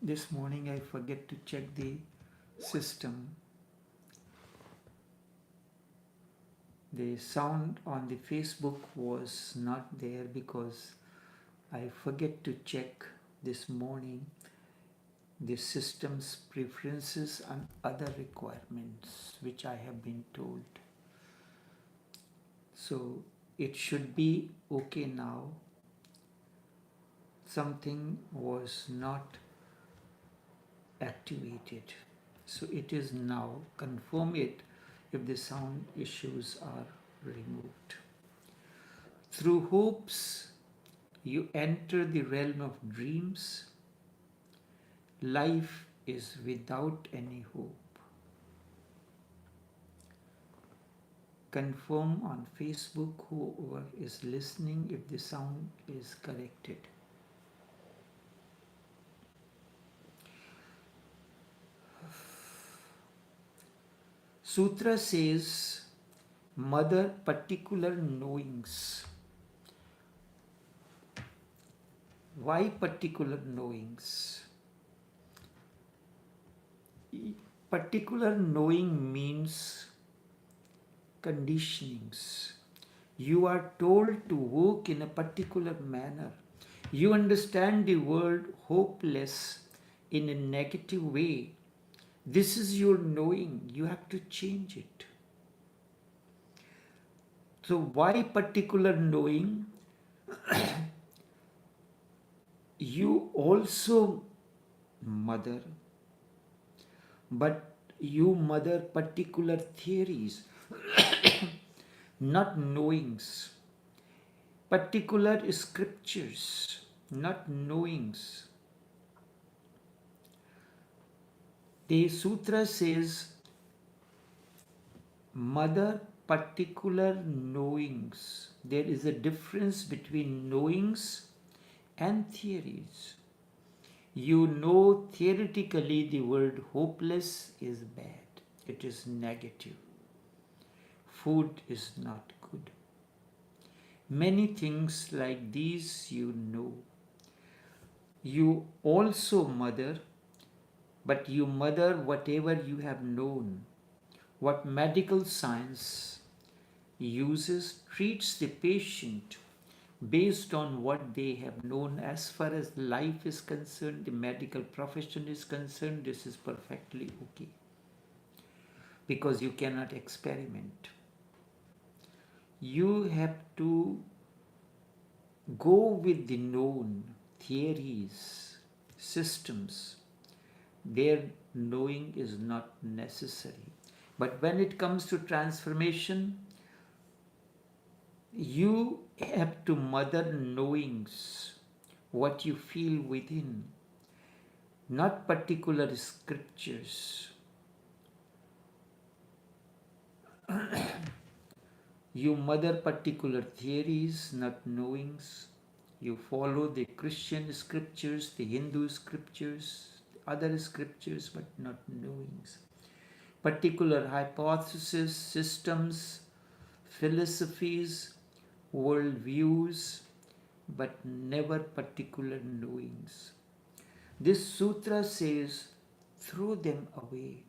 This morning I forget to check the system. The sound on the Facebook was not there because I forget to check this morning the system's preferences and other requirements which I have been told. So it should be okay now. Something was not activated. So it is now. Confirm it if the sound issues are removed. Through hopes, you enter the realm of dreams. Life is without any hope. Confirm on Facebook whoever is listening if the sound is corrected. Sutra says, Mother particular knowings. Why particular knowings? Particular knowing means conditionings. You are told to work in a particular manner. You understand the word hopeless in a negative way. This is your knowing. You have to change it. So why particular knowing? You also mother, but you mother particular theories, not knowings. Particular scriptures, not knowings. The sutra says, mother particular knowings. There is a difference between knowings and theories. You know theoretically the word hopeless is bad. It is negative. Food is not good. Many things like these you know. You also mother, but you mother whatever you have known. What medical science uses treats the patient based on what they have known. As far as life is concerned, the medical profession is concerned, this is perfectly okay. Because you cannot experiment. You have to go with the known theories, systems. Their knowing is not necessary. But when it comes to transformation, you have to mother knowings, what you feel within, not particular scriptures. You mother particular theories, not knowings. You follow the Christian scriptures, the Hindu scriptures, other scriptures, but not knowings. Particular hypotheses, systems, philosophies, worldviews, but never particular knowings. This sutra says, throw them away.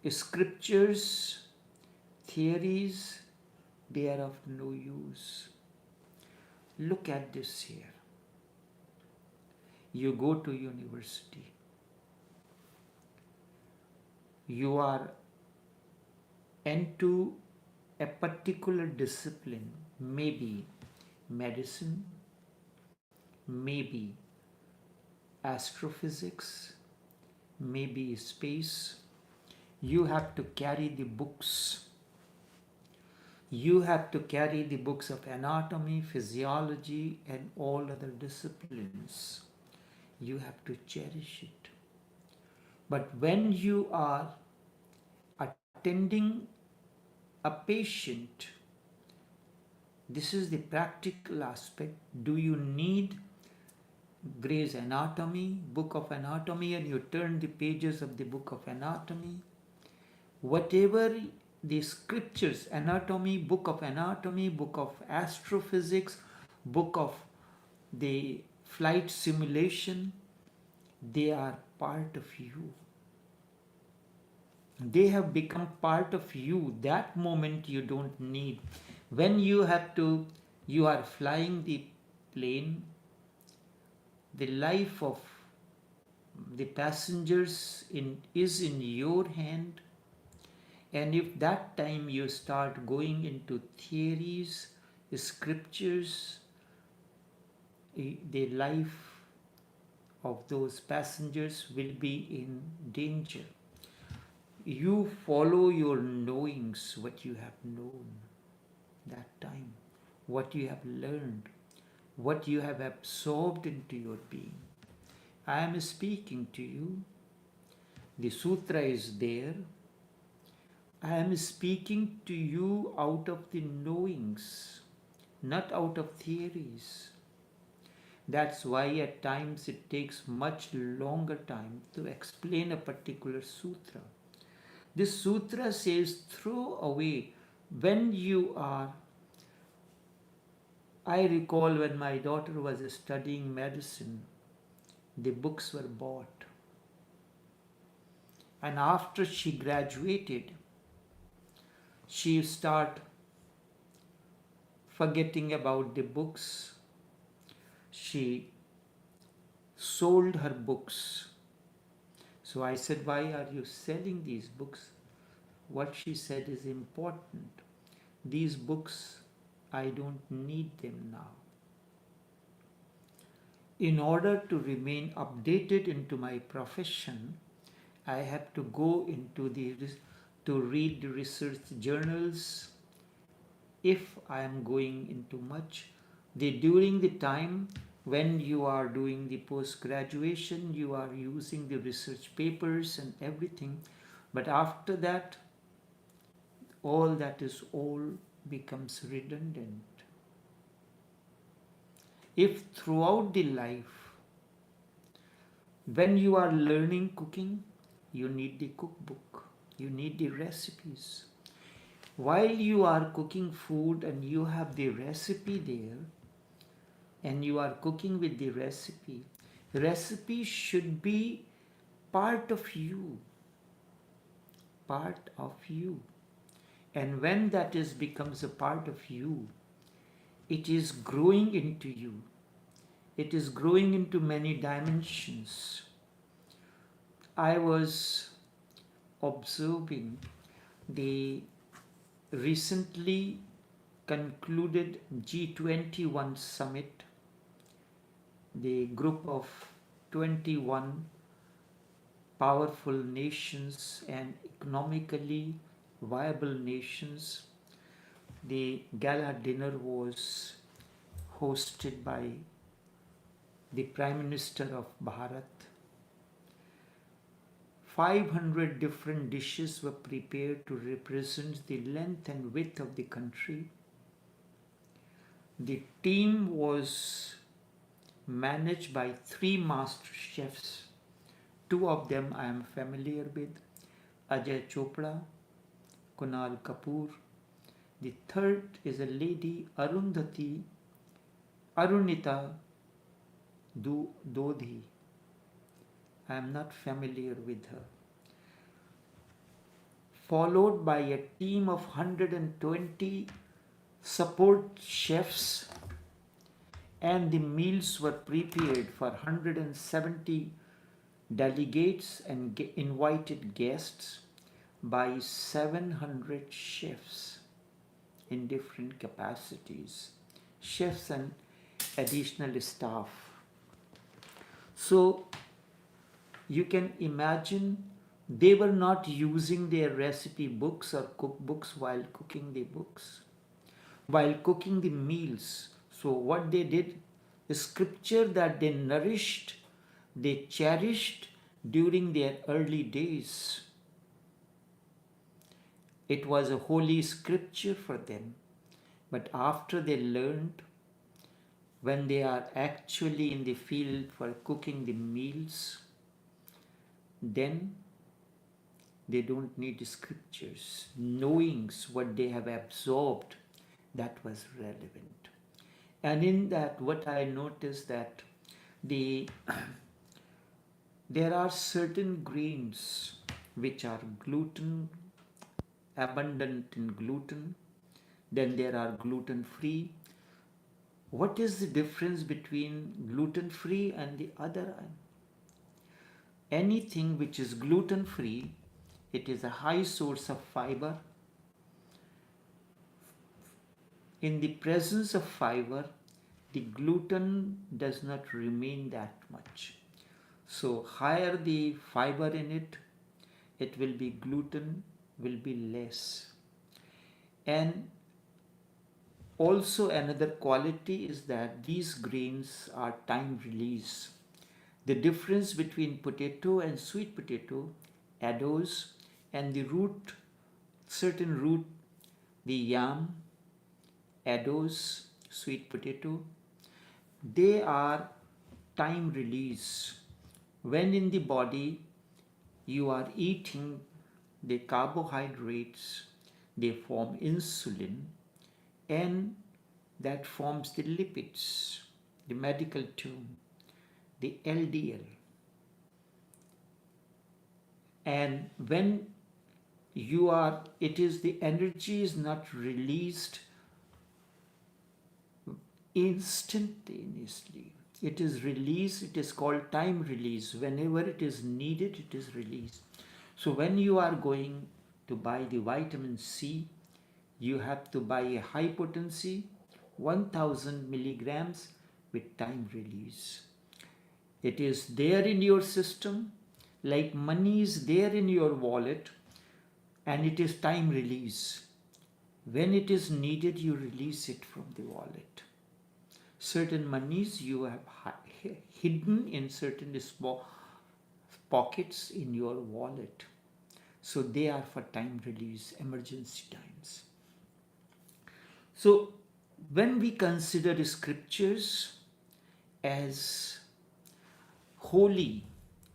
Scriptures, theories, they are of no use. Look at this here. You go to university. You are into a particular discipline, maybe medicine, maybe astrophysics, maybe space. You have to carry the books. You have to carry the books of anatomy, physiology, and all other disciplines. You have to cherish it. But when you are attending a patient, this is the practical aspect. Do you need Gray's Anatomy, Book of Anatomy, and you turn the pages of the Book of Anatomy? Whatever the scriptures, anatomy, Book of Anatomy, Book of Astrophysics, Book of the flight simulation, they are part of you. They have become part of you. That moment you don't need. When you are flying the plane, the life of the passengers is in your hand. And if that time you start going into theories, scriptures, the life of those passengers will be in danger. You follow your knowings, what you have known that time, what you have learned, what you have absorbed into your being. I am speaking to you. The sutra is there. I am speaking to you out of the knowings, not out of theories. That's why at times it takes much longer time to explain a particular sutra. This sutra says throw away when you are. I recall when my daughter was studying medicine, the books were bought. And after she graduated, she started forgetting about the books. She sold her books. So I said, why are you selling these books? What she said is important. These books, I don't need them now. In order to remain updated into my profession, I have to go into to read the research journals. If I am going into much, during the time when you are doing the post-graduation, you are using the research papers and everything. But after that, all becomes redundant. If throughout the life, when you are learning cooking, you need the cookbook, you need the recipes. While you are cooking food and you have the recipe there, and you are cooking with the recipe should be part of you. Part of you. And when that becomes a part of you, it is growing into you. It is growing into many dimensions. I was observing the recently concluded G21 summit, the group of 21 powerful nations and economically viable nations. The gala dinner was hosted by the Prime Minister of Bharat. 500 different dishes were prepared to represent the length and width of the country. The team was managed by 3 master chefs. 2 of them I am familiar with, Ajay Chopra, Kunal Kapoor. The third is a lady, Arunita Dodhi. I am not familiar with her. Followed by a team of 120 support chefs, and the meals were prepared for 170 delegates and invited guests by 700 chefs in different capacities, chefs and additional staff. So you can imagine they were not using their recipe books or cookbooks while cooking the meals. So what they did, the scripture that they nourished, they cherished during their early days. It was a holy scripture for them. But after they learned, when they are actually in the field for cooking the meals, then they don't need scriptures. Knowings what they have absorbed, that was relevant. And in that, what I noticed that The there are certain grains which are gluten abundant in gluten, then there are gluten free. What is the difference between gluten free and the other? Anything which is gluten free, it is a high source of fiber. In the presence of fiber, the gluten does not remain that much. So higher the fiber in it, it will be gluten will be less. And also another quality is that these grains are time release. The difference between potato and sweet potato, addos, and the root, certain root, the yam, addos, sweet potato, they are time release. When in the body you are eating the carbohydrates, they form insulin, and that forms the lipids, the medical term, the LDL. And when you are, it is the energy is not released instantaneously. It is released, it is called time release. Whenever it is needed, it is released. So when you are going to buy the vitamin C, you have to buy a high potency 1000 milligrams with time release. It is there in your system, like money is there in your wallet, and it is time release. When it is needed, you release it from the wallet. Certain monies you have hidden in certain small pockets in your wallet. So they are for time release, emergency times. So when we consider scriptures as holy,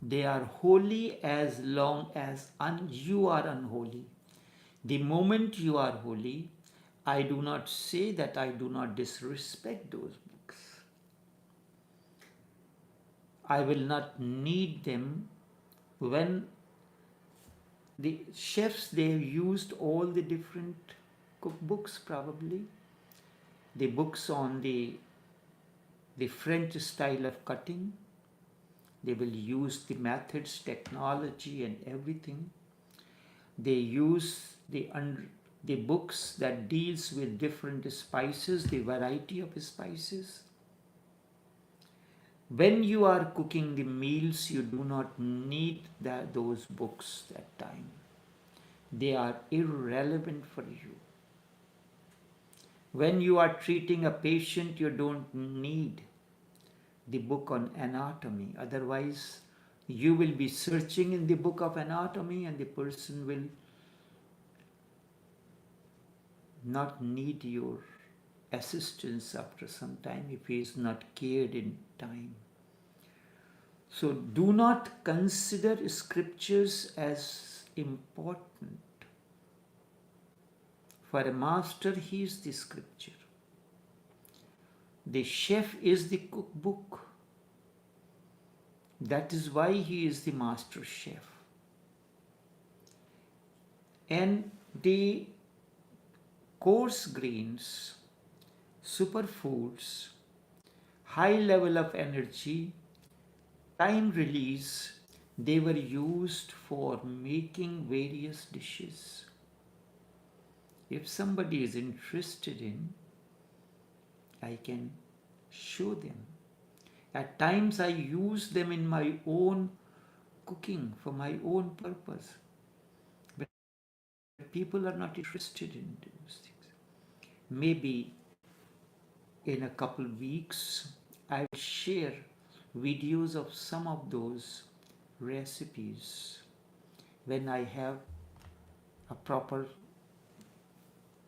they are holy as long as you are unholy. The moment you are holy, I do not say that I do not disrespect those books. I will not need them. When the chefs, they have used all the different cookbooks, probably the books on the French style of cutting. They will use the methods, technology, and everything. They use the books that deals with different spices, the variety of spices. When you are cooking the meals, you do not need those books that time. They are irrelevant for you. When you are treating a patient, you don't need the book on anatomy. Otherwise, you will be searching in the book of anatomy and the person will not need your assistance after some time if he is not cared in time. So do not consider scriptures as important. For a master, he is the scripture. The chef is the cookbook. That is why he is the master chef. And the coarse grains, superfoods, high level of energy, time release, they were used for making various dishes. If somebody is interested in, I can show them. At times I use them in my own cooking for my own purpose. But people are not interested in those things. Maybe in a couple weeks, I will share videos of some of those recipes when I have a proper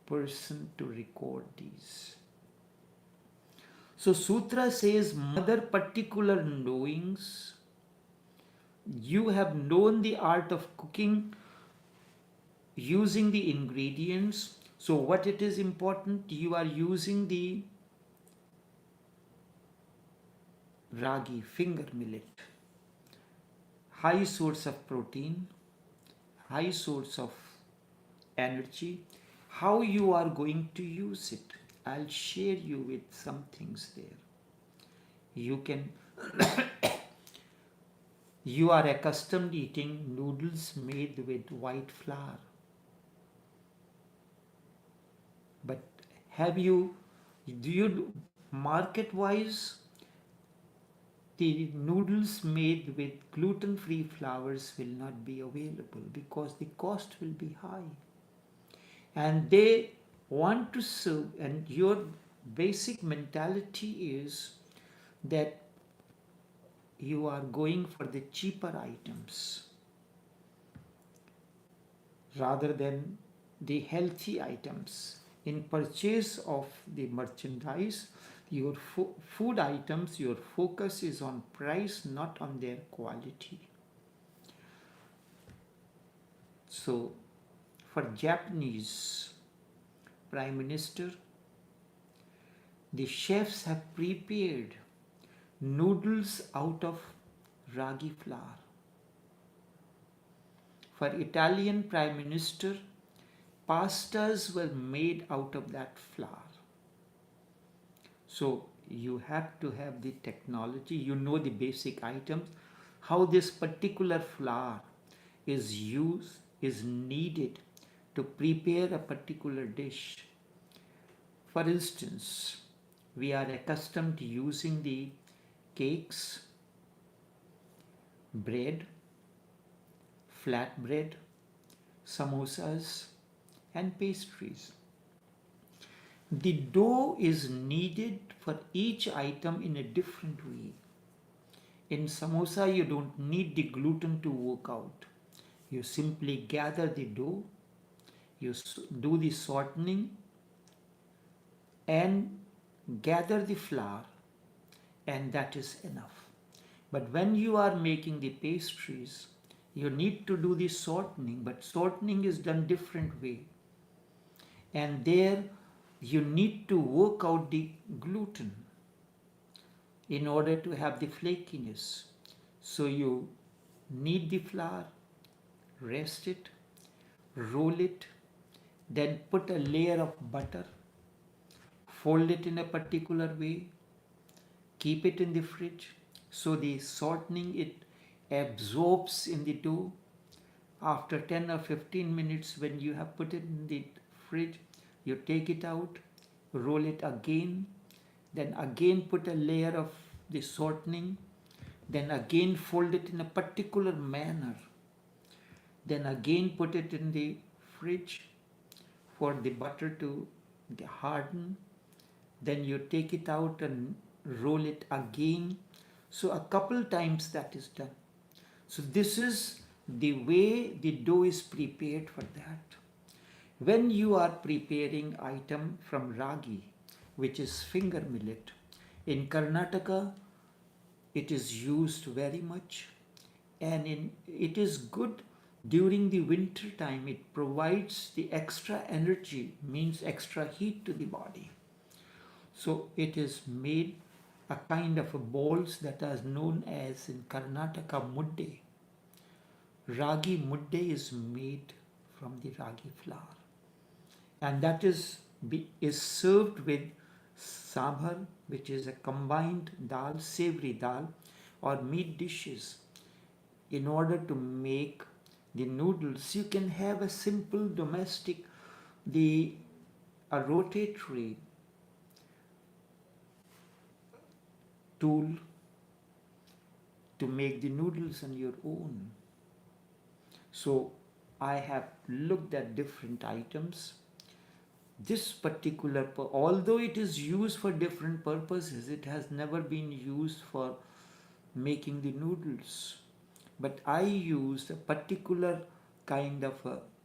person to record these. So Sutra says, mother particular knowings, you have known the art of cooking using the ingredients. So what it is important, you are using the ragi, finger millet, high source of protein, high source of energy. How you are going to use it, I'll share you with some things there. You can you are accustomed eating noodles made with white flour, but do you market wise, the noodles made with gluten-free flours will not be available because the cost will be high. And they want to serve, and your basic mentality is that you are going for the cheaper items rather than the healthy items. In purchase of the merchandise, your food items, your focus is on price, not on their quality. So, for Japanese Prime Minister, the chefs have prepared noodles out of ragi flour. For Italian Prime Minister, pastas were made out of that flour. So you have to have the technology, you know the basic items, how this particular flour is used, is needed to prepare a particular dish. For instance, we are accustomed to using the cakes, bread, flatbread, samosas, and pastries. The dough is needed for each item in a different way. In samosa, you don't need the gluten to work out. You simply gather the dough, you do the shortening, and gather the flour, and that is enough. But when you are making the pastries, you need to do the shortening, but shortening is done different way. And there you need to work out the gluten in order to have the flakiness. So you knead the flour, rest it, roll it, then put a layer of butter, fold it in a particular way, keep it in the fridge. So the shortening, it absorbs in the dough. After 10 or 15 minutes, when you have put it in the fridge, you take it out, roll it again, then again put a layer of the shortening, then again fold it in a particular manner, then again put it in the fridge for the butter to harden, then you take it out and roll it again. So a couple times that is done. So this is the way the dough is prepared for that. When you are preparing item from ragi, which is finger millet, in Karnataka it is used very much, and it is good during the winter time. It provides the extra energy, means extra heat to the body. So it is made a kind of a balls that are known as in Karnataka mudde. Ragi mudde is made from the ragi flour, and that is served with sambar, which is a combined dal, savory dal, or meat dishes. In order to make the noodles, you can have a simple domestic, a rotatory tool to make the noodles on your own. So I have looked at different items. This particular, although it is used for different purposes, it has never been used for making the noodles. But I used a particular kind of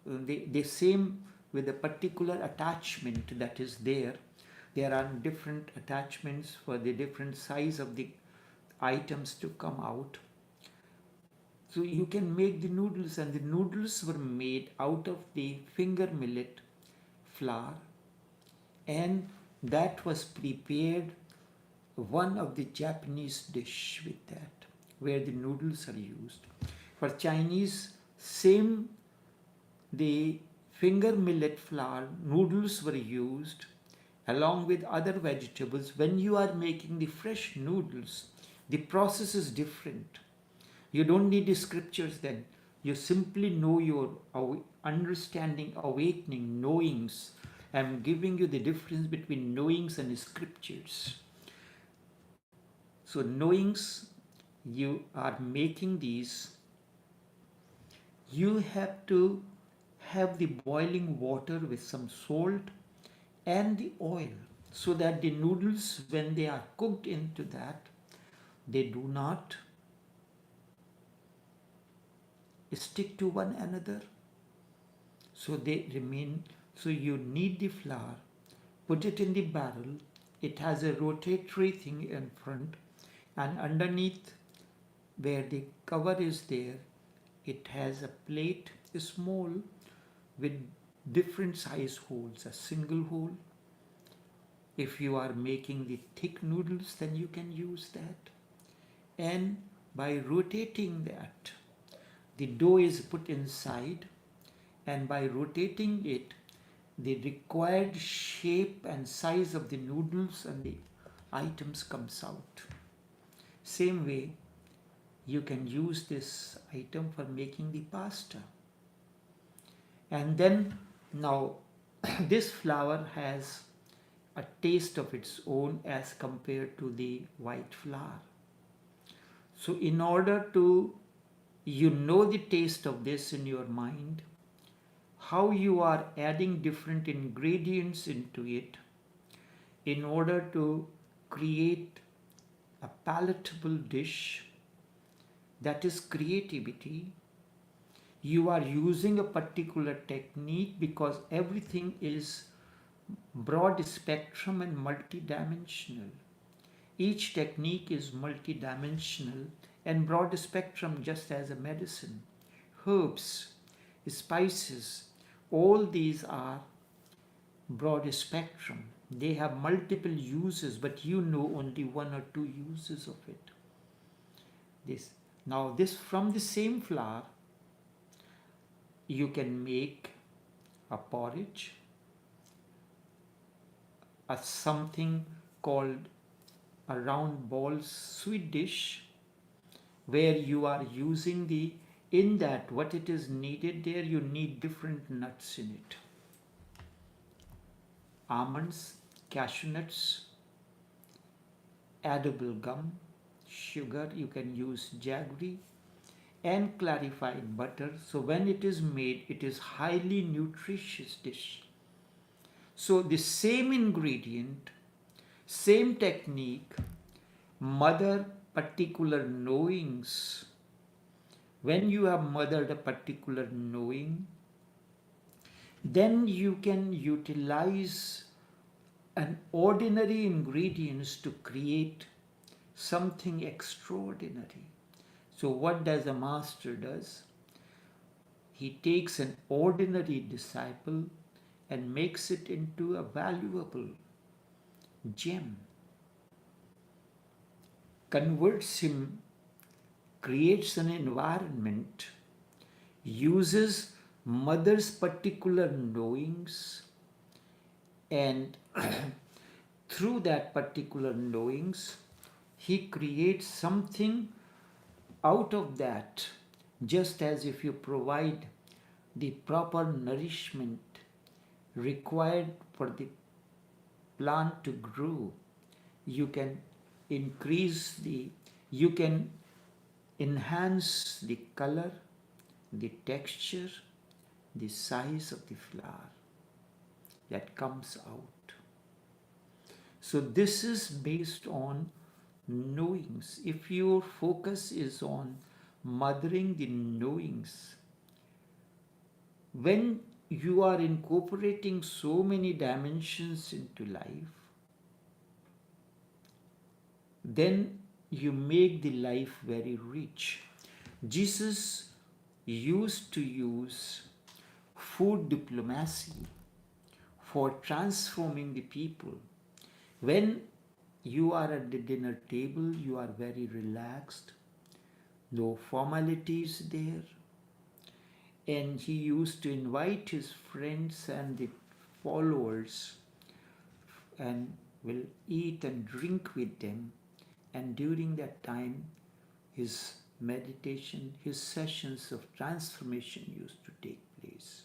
the same with a particular attachment that is there. There are different attachments for the different size of the items to come out. So you can make the noodles, and the noodles were made out of the finger millet flour, and that was prepared one of the Japanese dish with that, where the noodles are used. For Chinese, same, the finger millet flour noodles were used along with other vegetables. When you are making the fresh noodles, the process is different. You don't need the scriptures then. You simply know your understanding, awakening, knowings. I'm giving you the difference between knowings and scriptures. So knowings, you are making these, you have to have the boiling water with some salt and the oil, so that the noodles, when they are cooked into that, they do not stick to one another, so they remain. So you knead the flour, put it in the barrel. It has a rotatory thing in front, and underneath where the cover is there, it has a plate, small, with different size holes, a single hole. If you are making the thick noodles, then you can use that. And by rotating that, the dough is put inside, and by rotating it, the required shape and size of the noodles and the items comes out. Same way, you can use this item for making the pasta. And then now this flour has a taste of its own as compared to the white flour. So in order to, you know the taste of this in your mind, how you are adding different ingredients into it in order to create a palatable dish, that is creativity. You are using a particular technique because everything is broad spectrum and multidimensional. Each technique is multidimensional and broad spectrum, just as a medicine. Herbs, spices, all these are broad spectrum. They have multiple uses, but you know only one or two uses of it. This from the same flour, you can make a porridge, a something called a round ball sweet dish, where you are using the, in that what it is needed there, you need different nuts in it. Almonds, cashew nuts, edible gum, sugar, you can use jaggery, and clarified butter. So when it is made, it is highly nutritious dish. So the same ingredient, same technique, mother particular knowings. When you have mothered a particular knowing, then you can utilize an ordinary ingredients to create something extraordinary. So what does a master does? He takes an ordinary disciple and makes it into a valuable gem, converts him, creates an environment, uses mother's particular knowings, and through that particular knowings, he creates something out of that, just as if you provide the proper nourishment required for the plant to grow. You can increase the, you can enhance the color, the texture, the size of the flower that comes out. So this is based on knowings. If your focus is on mothering the knowings, when you are incorporating so many dimensions into life, then you make the life very rich. Jesus used to use food diplomacy for transforming the people. When You are at the dinner table, you are very relaxed, no formalities there. And he used to invite his friends and the followers and will eat and drink with them. And during that time, his meditation, his sessions of transformation used to take place.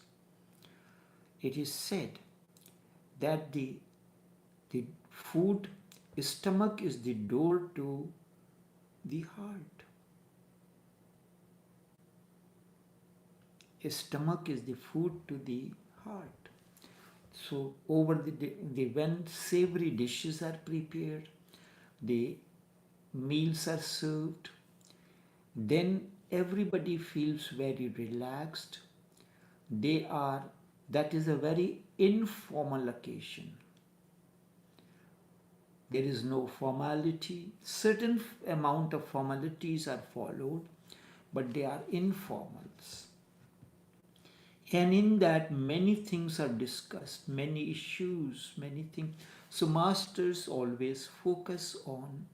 It is said that the food, stomach is the door to the heart. Stomach is the food to the heart. So over when savory dishes are prepared, the meals are served, then everybody feels very relaxed. That is a very informal occasion. There is no formality. Certain amount of formalities are followed, but they are informals. And in that, many things are discussed, many issues, many things. So masters always focus on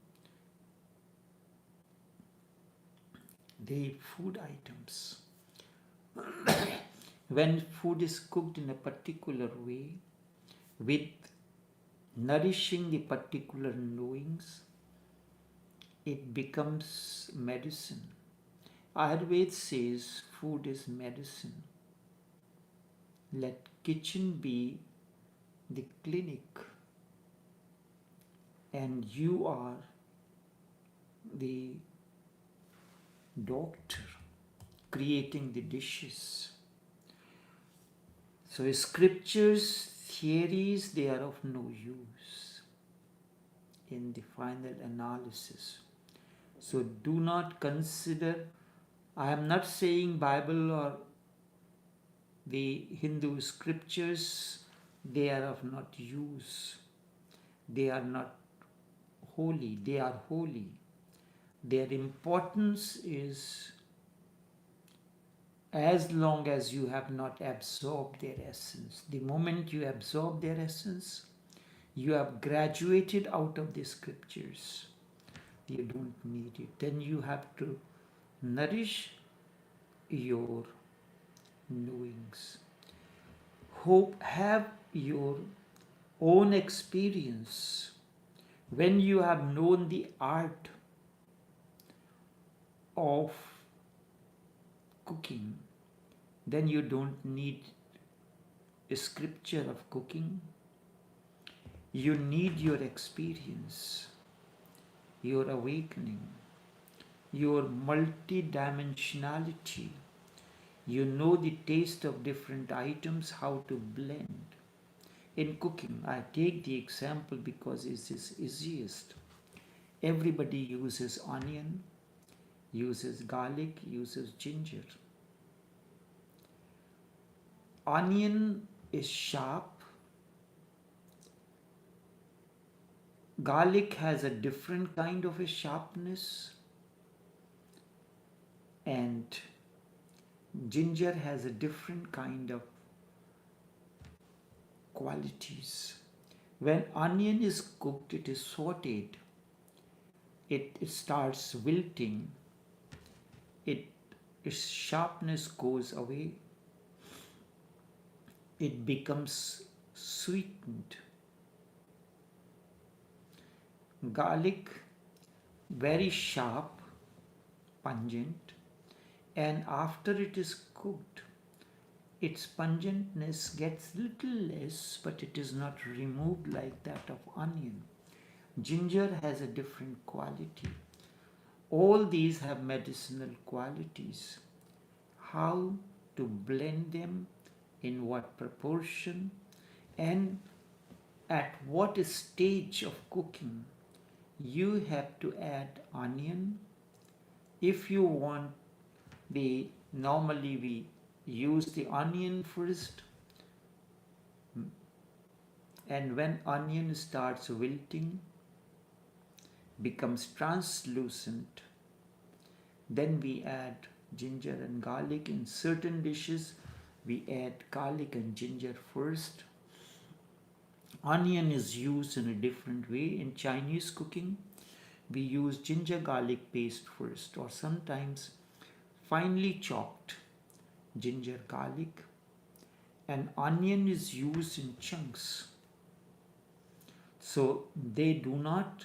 the food items. When food is cooked in a particular way, with nourishing the particular knowings, it becomes medicine. Ayurveda says food is medicine. Let kitchen be the clinic, and you are the doctor creating the dishes. So scriptures, theories, they are of no use in the final analysis. So do not consider, I am not saying Bible or the Hindu scriptures, they are of not use. They are not holy, they are holy. Their importance is as long as you have not absorbed their essence. The moment you absorb their essence, you have graduated out of the scriptures. You don't need it. Then you have to nourish your knowings. Have your own experience. When you have known the art of cooking, then you don't need a scripture of cooking. You need your experience, your awakening, your multidimensionality. You know the taste of different items, how to blend. In cooking, I take the example because it is easiest. Everybody uses onion, uses garlic, uses ginger. Onion is sharp. Garlic has a different kind of a sharpness, and ginger has a different kind of qualities. When onion is cooked, it is sauteed. It starts wilting. Its sharpness goes away. It becomes sweetened. Garlic, very sharp, pungent, and after it is cooked, its pungentness gets little less, but it is not removed like that of onion. Ginger has a different quality. All these have medicinal qualities. How to blend them, in what proportion, and at what stage of cooking you have to add onion. If you want normally we use the onion first, and when onion starts wilting, becomes translucent, then we add ginger and garlic. In certain dishes, we add garlic and ginger first. Onion is used in a different way. In Chinese cooking, we use ginger garlic paste first, or sometimes finely chopped ginger garlic, and onion is used in chunks. So they do not,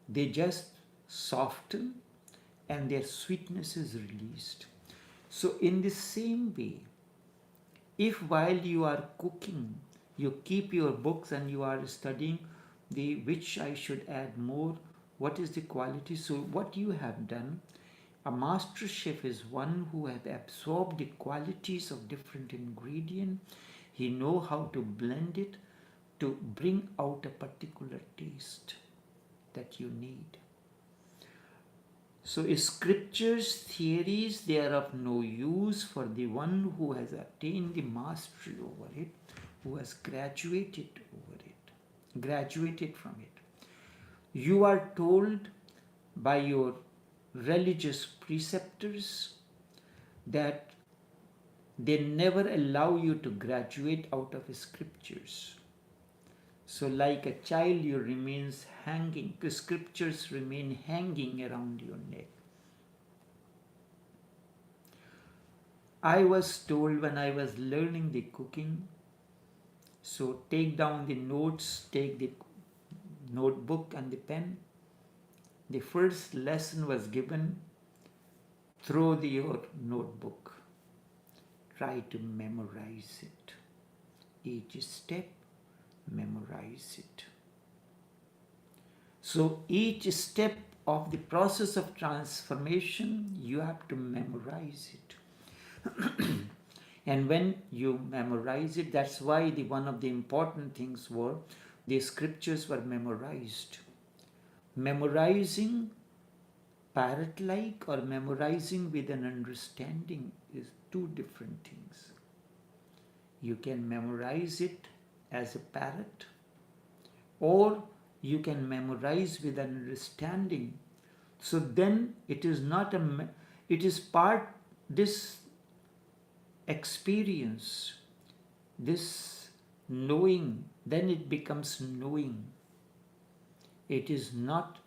they just soften and their sweetness is released. So in the same way, if while you are cooking, you keep your books and you are studying the which I should add more, what is the quality? So what you have done, a master chef is one who has absorbed the qualities of different ingredients. He know how to blend it to bring out a particular taste that you need. So scriptures, theories, they are of no use for the one who has attained the mastery over it, who has graduated over it, graduated from it. You are told by your religious preceptors that they never allow you to graduate out of scriptures. So like a child, you remains hanging, the scriptures remain hanging around your neck. I was told when I was learning the cooking, so take down the notes, take the notebook and the pen. The first lesson was given, throw your notebook, try to memorize it. Each step, memorize it. So each step of the process of transformation, you have to memorize it. And when you memorize it, that's why one of the important things were the scriptures were memorized. Memorizing parrot-like or memorizing with an understanding is two different things. You can memorize it as a parrot, or you can memorize with an understanding. So then it is not it is part, this experience, this knowing, then it becomes knowing. It is not,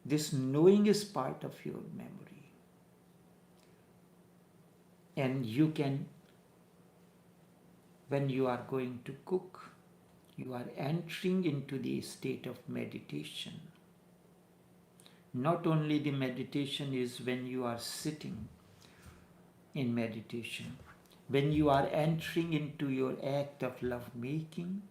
this knowing is part of your memory. And you can, when you are going to cook, you are entering into the state of meditation. Not only the meditation is when you are sitting in meditation, when you are entering into your act of love making,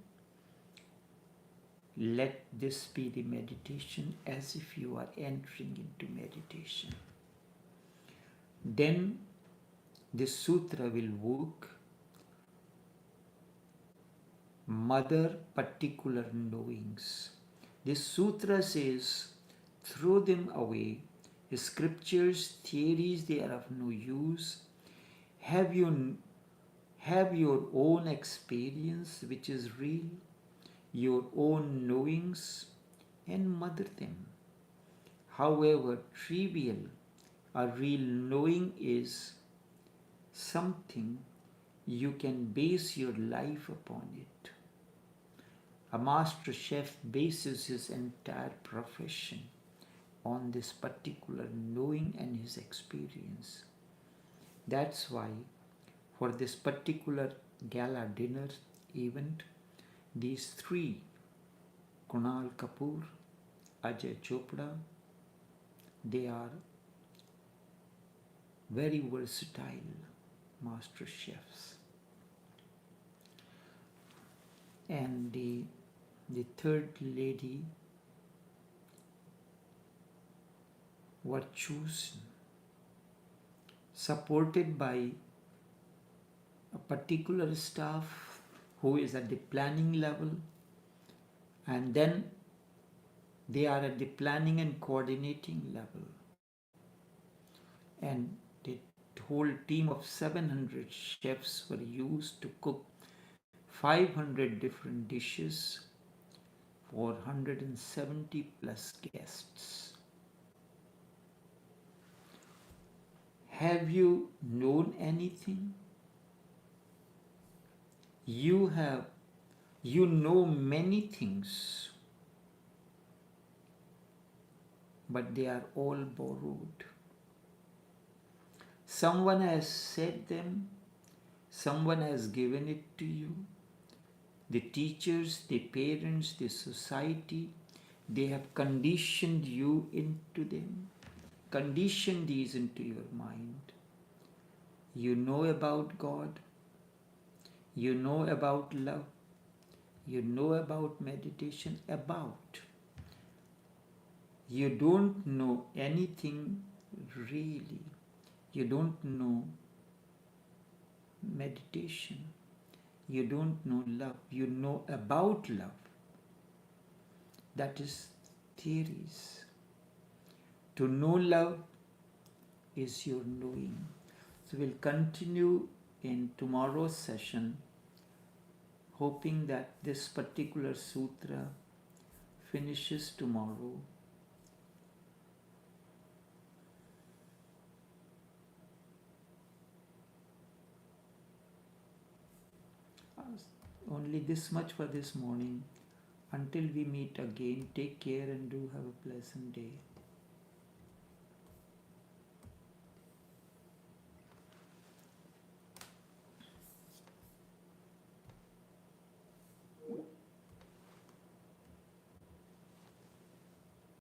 let this be the meditation as if you are entering into meditation. Then this sutra will work. Mother particular knowings. This sutra says, throw them away. Scriptures, theories, they are of no use. Have your own experience which is real, your own knowings, and mother them. However trivial, a real knowing is something you can base your life upon it. A master chef bases his entire profession on this particular knowing and his experience. That's why for this particular gala dinner event, these three, Kunal Kapoor, Ajay Chopra, they are very versatile master chefs. And the third lady were chosen, supported by a particular staff who is at the planning level, and then they are at the planning and coordinating level. And the whole team of 700 chefs were used to cook 500 different dishes for 170 plus guests. Have you known anything? You You know many things, but they are all borrowed. Someone has said them, someone has given it to you. The teachers, the parents, the society, they have conditioned you into them, conditioned these into your mind. You know about God, you know about love, you know about meditation, about. You don't know anything really. You don't know meditation. You don't know love. You know about love. That is theories. To know love is your knowing. So we'll continue in tomorrow's session, hoping that this particular sutra finishes tomorrow. Only this much for this morning. Until we meet again, take care and do have a pleasant day.